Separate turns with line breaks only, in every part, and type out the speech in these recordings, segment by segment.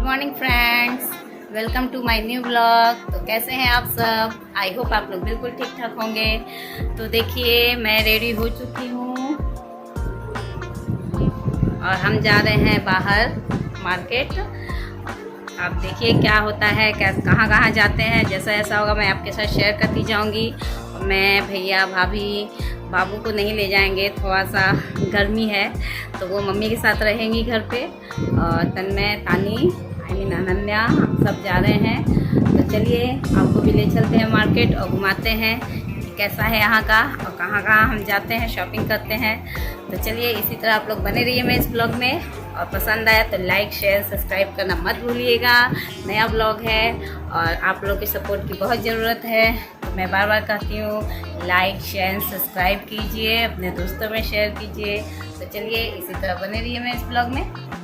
Morning friends, welcome to my new blog. तो कैसे हैं आप सब? आई होप आप लोग बिल्कुल ठीक ठाक होंगे। तो देखिए मैं रेडी हो चुकी हूँ और हम जा रहे हैं बाहर मार्केट। आप देखिए क्या होता है, कहाँ कहाँ जाते हैं। जैसा ऐसा होगा मैं आपके साथ शेयर करती जाऊँगी। मैं भैया भाभी बाबू को नहीं ले जाएंगे, थोड़ा सा गर्मी है तो वो मम्मी के साथ रहेंगी घर पे। और तन्मय, तानी, अनन्या हम सब जा रहे हैं। तो चलिए आपको भी ले चलते हैं मार्केट और घुमाते हैं कि कैसा है यहाँ का और कहाँ कहाँ हम जाते हैं, शॉपिंग करते हैं। तो चलिए इसी तरह आप लोग बने रहिए मेरे इस ब्लॉग में। और पसंद आया तो लाइक शेयर सब्सक्राइब करना मत भूलिएगा। नया ब्लॉग है और आप लोग की सपोर्ट की बहुत ज़रूरत है। तो मैं बार बार कहती हूँ लाइक शेयर सब्सक्राइब कीजिए, अपने दोस्तों में शेयर कीजिए। तो चलिए इसी तरह बने रहिए मेरे इस ब्लॉग में।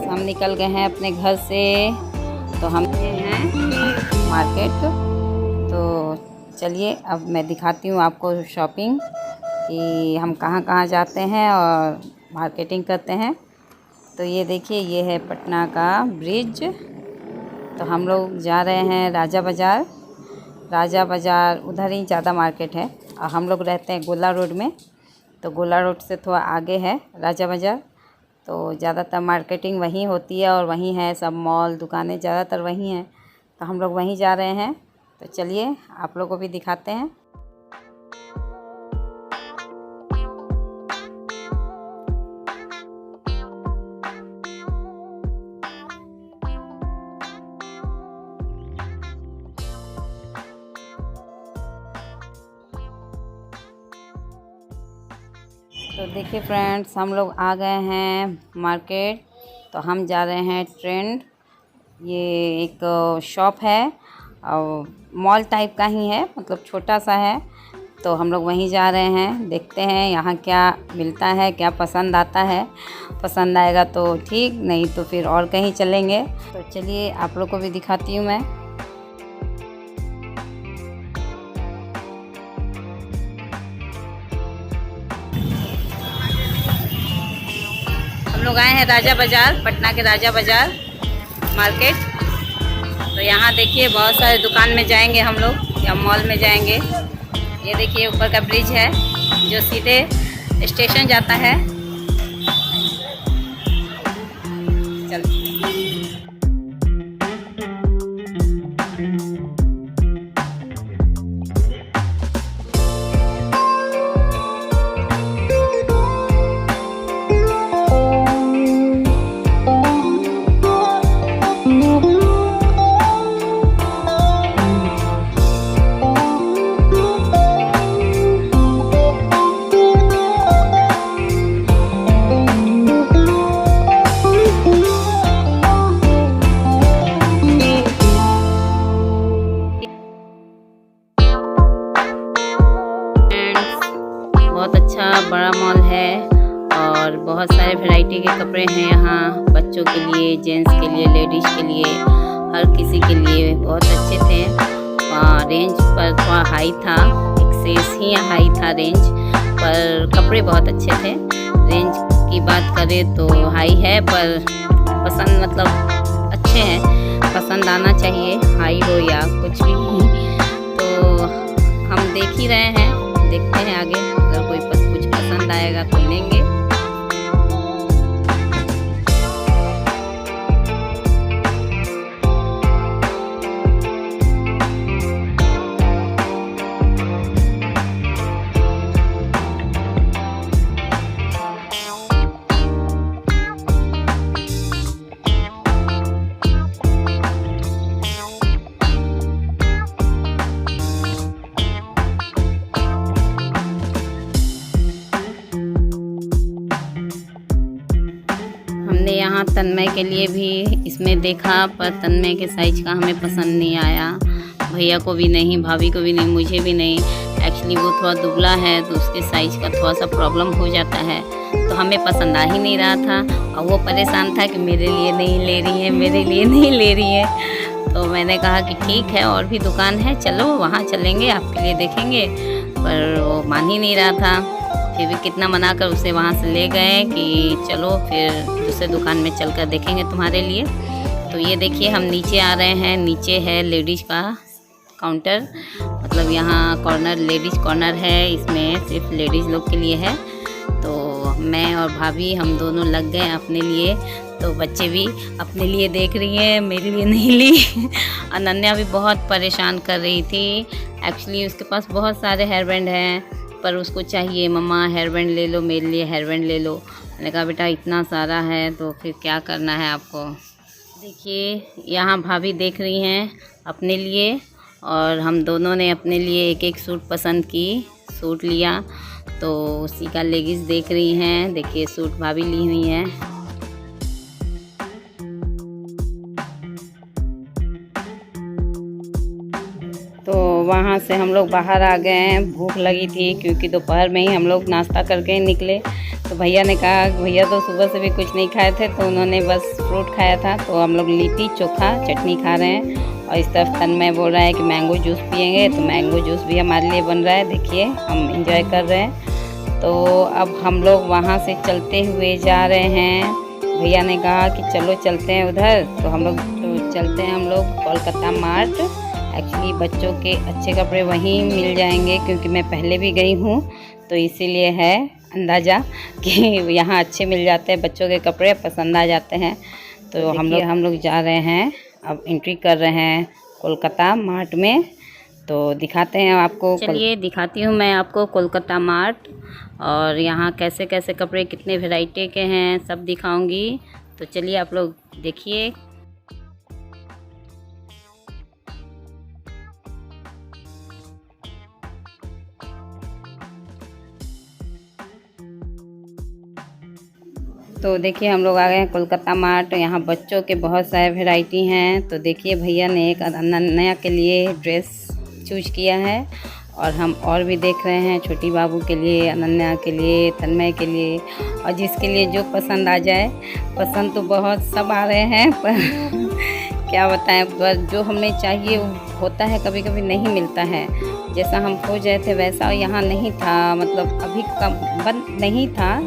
हम निकल गए हैं अपने घर से, तो हम हैं मार्केट। तो चलिए अब मैं दिखाती हूँ आपको शॉपिंग कि हम कहाँ कहाँ जाते हैं और मार्केटिंग करते हैं। तो ये देखिए ये है पटना का ब्रिज। तो हम लोग जा रहे हैं राजा बाज़ार। राजा बाज़ार उधर ही ज़्यादा मार्केट है और हम लोग रहते हैं गोला रोड में। तो गोला रोड से थोड़ा आगे है राजा बाज़ार। तो ज़्यादातर मार्केटिंग वहीं होती है और वहीं है सब मॉल दुकानें ज़्यादातर वहीं हैं। तो हम लोग वहीं जा रहे हैं। तो चलिए आप लोगों को भी दिखाते हैं। तो देखिए फ्रेंड्स हम लोग आ गए हैं मार्केट। तो हम जा रहे हैं ट्रेंड। ये एक शॉप है और मॉल टाइप का ही है, मतलब छोटा सा है। तो हम लोग वहीं जा रहे हैं, देखते हैं यहाँ क्या मिलता है, क्या पसंद आता है। पसंद आएगा तो ठीक, नहीं तो फिर और कहीं चलेंगे। तो चलिए आप लोग को भी दिखाती हूँ मैं। हम लोग आए हैं राजा बाज़ार, पटना के राजा बाज़ार मार्केट। तो यहाँ देखिए बहुत सारे दुकान में जाएंगे हम लोग या मॉल में जाएंगे। ये देखिए ऊपर का ब्रिज है जो सीधे स्टेशन जाता है। चल बहुत अच्छा बड़ा मॉल है और बहुत सारे वैरायटी के कपड़े हैं यहाँ, बच्चों के लिए, जेंट्स के लिए, लेडीज़ के लिए, हर किसी के लिए। बहुत अच्छे थे। रेंज पर थोड़ा हाई था, एक्सेस ही हाई था रेंज पर, कपड़े बहुत अच्छे थे। रेंज की बात करें तो हाई है पर पसंद मतलब अच्छे हैं, पसंद आना चाहिए, हाई हो या कुछ भी। तो हम देख ही रहे हैं, देखते हैं आगे, अगर कोई कुछ पसंद आएगा तो लेंगे। हमने यहाँ तन्मय के लिए भी इसमें देखा, पर तन्मय के साइज का हमें पसंद नहीं आया। भैया को भी नहीं, भाभी को भी नहीं, मुझे भी नहीं। एक्चुअली वो थोड़ा दुबला है तो उसके साइज का थोड़ा सा प्रॉब्लम हो जाता है, तो हमें पसंद आ ही नहीं रहा था। और वो परेशान था कि मेरे लिए नहीं ले रही है, मेरे लिए नहीं ले रही है। तो मैंने कहा कि ठीक है, और भी दुकान है, चलो वहाँ चलेंगे, आपके लिए देखेंगे। पर वो मान ही नहीं रहा था। फिर भी कितना मना कर उसे वहाँ से ले गए कि चलो फिर दूसरे दुकान में चल कर देखेंगे तुम्हारे लिए। तो ये देखिए हम नीचे आ रहे हैं। नीचे है लेडीज़ का काउंटर, मतलब यहाँ कॉर्नर लेडीज़ कॉर्नर है, इसमें सिर्फ लेडीज़ लोग के लिए है। तो मैं और भाभी हम दोनों लग गए अपने लिए। तो बच्चे भी अपने लिए देख रही हैं, मेरे लिए नहीं ली। अनन्या भी बहुत परेशान कर रही थी। एक्चुअली उसके पास बहुत सारे हेयर बैंड हैं, पर उसको चाहिए मम्मा हेयर बैंड ले लो, मेरे लिए हेयर बैंड ले लो। मैंने कहा बेटा इतना सारा है तो फिर क्या करना है आपको। देखिए यहाँ भाभी देख रही हैं अपने लिए, और हम दोनों ने अपने लिए एक एक सूट पसंद की, सूट लिया। तो उसी का लेगिंग्स देख रही हैं। देखिए सूट भाभी ली हुई हैं। तो वहाँ से हम लोग बाहर आ गए हैं। भूख लगी थी क्योंकि दोपहर में ही हम लोग नाश्ता करके निकले। तो भैया ने कहा, भैया तो सुबह से भी कुछ नहीं खाए थे, तो उन्होंने बस फ्रूट खाया था। तो हम लोग लिट्टी चोखा चटनी खा रहे हैं। और इस तरफ तन्मय बोल रहा है कि मैंगो जूस पियेंगे, तो मैंगो जूस भी हमारे लिए बन रहा है। देखिए हम इंजॉय कर रहे हैं। तो अब हम लोग वहाँ से चलते हुए जा रहे हैं। भैया ने कहा कि चलो चलते हैं उधर, तो हम लोग चलते हैं हम लोग कोलकाता मार्ट। एक्चुअली बच्चों के अच्छे कपड़े वहीं मिल जाएंगे, क्योंकि मैं पहले भी गई हूँ, तो इसीलिए है अंदाज़ा कि यहाँ अच्छे मिल जाते हैं, बच्चों के कपड़े पसंद आ जाते हैं। तो हम लोग जा रहे हैं, अब एंट्री कर रहे हैं कोलकाता मार्ट में। तो दिखाते हैं आपको, चलिए दिखाती हूँ मैं आपको कोलकाता मार्ट, और यहाँ कैसे कैसे कपड़े कितने वैरायटी के हैं सब दिखाऊंगी। तो चलिए आप लोग देखिए। तो देखिए हम लोग आ गए हैं कोलकाता मार्ट। यहाँ बच्चों के बहुत सारे वैरायटी हैं। तो देखिए भैया ने एक अनन्या के लिए ड्रेस चूज किया है, और हम और भी देख रहे हैं छोटी बाबू के लिए, अनन्या के लिए, तन्मय के लिए, और जिसके लिए जो पसंद आ जाए। पसंद तो बहुत सब आ रहे हैं, पर क्या बताएं, पर जो हमें चाहिए होता है कभी कभी नहीं मिलता है। जैसा हम खोज रहे थे वैसा यहाँ नहीं था, मतलब अभी कम बंद नहीं था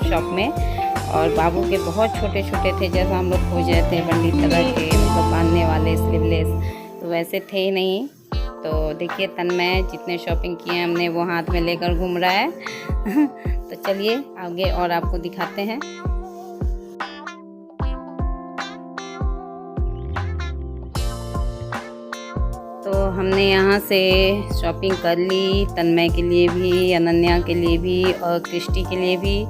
शॉप में। और बाबू के बहुत छोटे छोटे थे, जैसा हम लोग खोज रहे थे बंडी तरह के, मतलब बांधने वाले स्लीवलेस, तो वैसे थे ही नहीं। तो देखिए तन्मय जितने शॉपिंग किए हमने वो हाथ में लेकर घूम रहा है। तो चलिए आगे और आपको दिखाते हैं। तो हमने यहाँ से शॉपिंग कर ली, तन्मय के लिए भी, अनन्या के लिए भी, और क्रिस्टी के लिए भी।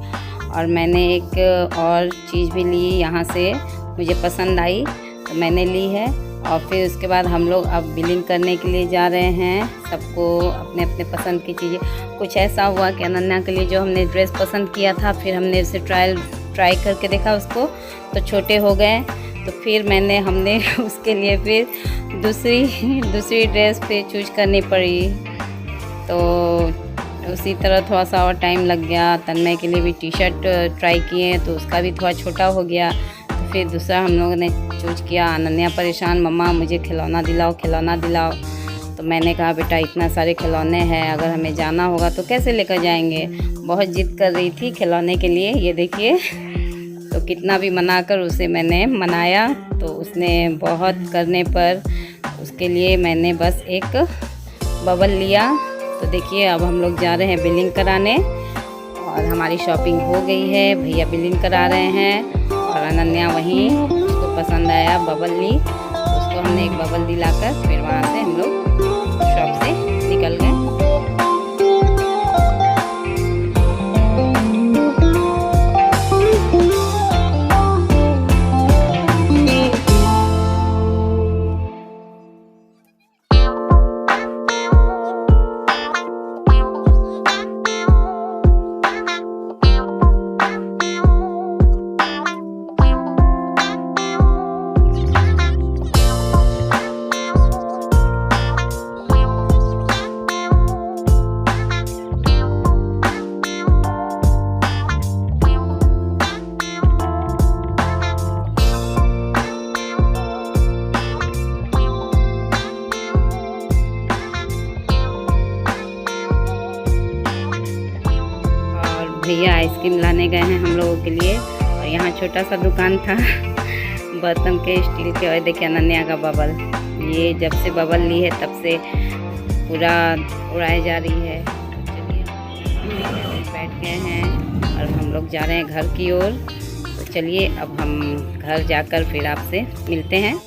और मैंने एक और चीज़ भी ली यहाँ से, मुझे पसंद आई तो मैंने ली है। और फिर उसके बाद हम लोग अब बिलिंग करने के लिए जा रहे हैं। सबको अपने अपने पसंद की चीज़ें। कुछ ऐसा हुआ कि अनन्या के लिए जो हमने ड्रेस पसंद किया था, फिर हमने उसे ट्राई करके देखा उसको, तो छोटे हो गए। तो फिर हमने उसके लिए फिर दूसरी ड्रेस पे चूज करनी पड़ी। तो उसी तरह थोड़ा सा और टाइम लग गया। तन्मय के लिए भी टी शर्ट ट्राई किए, तो उसका भी थोड़ा छोटा हो गया। तो फिर दूसरा हम लोगों ने चूज किया। अनन्या परेशान, मम्मा मुझे खिलौना दिलाओ, खिलौना दिलाओ। तो मैंने कहा बेटा इतना सारे खिलौने हैं, अगर हमें जाना होगा तो कैसे लेकर जाएंगे। बहुत जिद कर रही थी खिलौने के लिए। ये देखिए, तो कितना भी मनाकर उसे मैंने मनाया, तो उसने बहुत करने पर उसके लिए मैंने बस एक बबल लिया। तो देखिए अब हम लोग जा रहे हैं बिलिंग कराने, और हमारी शॉपिंग हो गई है। भैया बिलिंग करा रहे हैं, और अनन्या वहीं उसको पसंद आया बबल ली, तो उसको हमने एक बबल दिलाकर फिर वहाँ से हम लोग शॉप से निकल गए। भैया आइसक्रीम लाने गए हैं हम लोगों के लिए। और यहाँ छोटा सा दुकान था बर्तन के, स्टील के। और देखिए अनन्या का बबल, ये जब से बबल ली है तब से पूरा उड़ाई जा रही है। चलिए बैठ गए हैं और हम लोग जा रहे हैं घर की ओर। तो चलिए अब हम घर जाकर फिर आपसे मिलते हैं।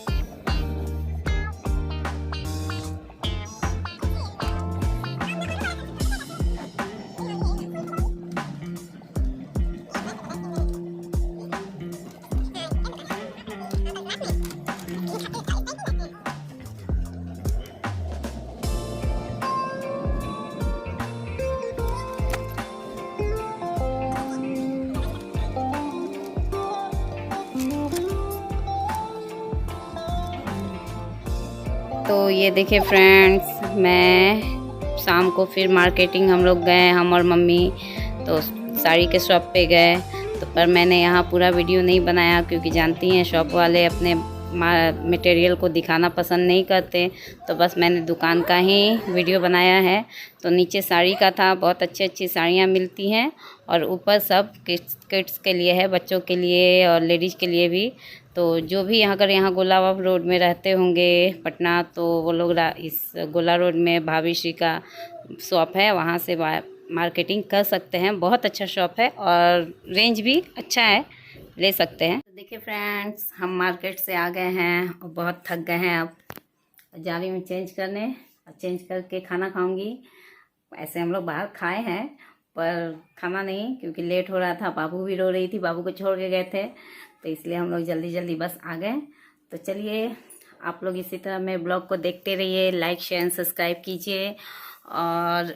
तो ये देखिए फ्रेंड्स, मैं शाम को फिर मार्केटिंग हम लोग गए, हम और मम्मी। तो साड़ी के शॉप पे गए, तो पर मैंने यहाँ पूरा वीडियो नहीं बनाया क्योंकि जानती हैं शॉप वाले अपने मटेरियल को दिखाना पसंद नहीं करते। तो बस मैंने दुकान का ही वीडियो बनाया है। तो नीचे साड़ी का था, बहुत अच्छी अच्छी साड़ियाँ मिलती हैं। और ऊपर सब किड्स के लिए है, बच्चों के लिए और लेडीज़ के लिए भी। तो जो भी अगर यहाँ गोला रोड में रहते होंगे पटना, तो वो लोग इस गोला रोड में भाभी श्री का शॉप है, वहाँ से मार्केटिंग कर सकते हैं। बहुत अच्छा शॉप है और रेंज भी अच्छा है, ले सकते हैं। तो देखिए फ्रेंड्स, हम मार्केट से आ गए हैं और बहुत थक गए हैं। अब जा रही हूँ चेंज करने, और चेंज करके खाना खाऊंगी। ऐसे हम लोग बाहर खाए हैं पर खाना नहीं, क्योंकि लेट हो रहा था। बाबू भी रो रही थी, बाबू को छोड़ के गए थे, तो इसलिए हम लोग जल्दी जल्दी बस आ गए। तो चलिए आप लोग इसी तरह मेरे ब्लॉग को देखते रहिए, लाइक शेयर सब्सक्राइब कीजिए, और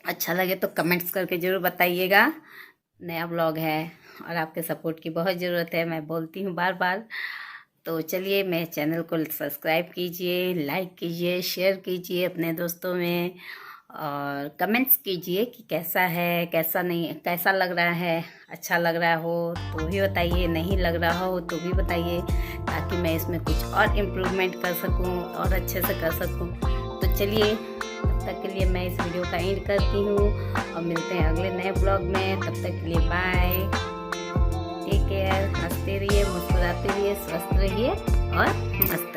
अच्छा लगे तो कमेंट्स करके ज़रूर बताइएगा। नया ब्लॉग है और आपके सपोर्ट की बहुत ज़रूरत है, मैं बोलती हूँ बार बार। तो चलिए मेरे चैनल को सब्सक्राइब कीजिए, लाइक कीजिए, शेयर कीजिए अपने दोस्तों में, और कमेंट्स कीजिए कि कैसा है, कैसा नहीं, कैसा लग रहा है। अच्छा लग रहा हो तो भी बताइए, नहीं लग रहा हो तो भी बताइए, ताकि मैं इसमें कुछ और इम्प्रूवमेंट कर सकूं और अच्छे से कर सकूं। तो चलिए तब तक के लिए मैं इस वीडियो का एंड करती हूँ और मिलते हैं अगले नए ब्लॉग में। तब तक के लिए बाय, टेक केयर, हंसते रहिए, मुस्कुराते रहिए, स्वस्थ रहिए और मस्त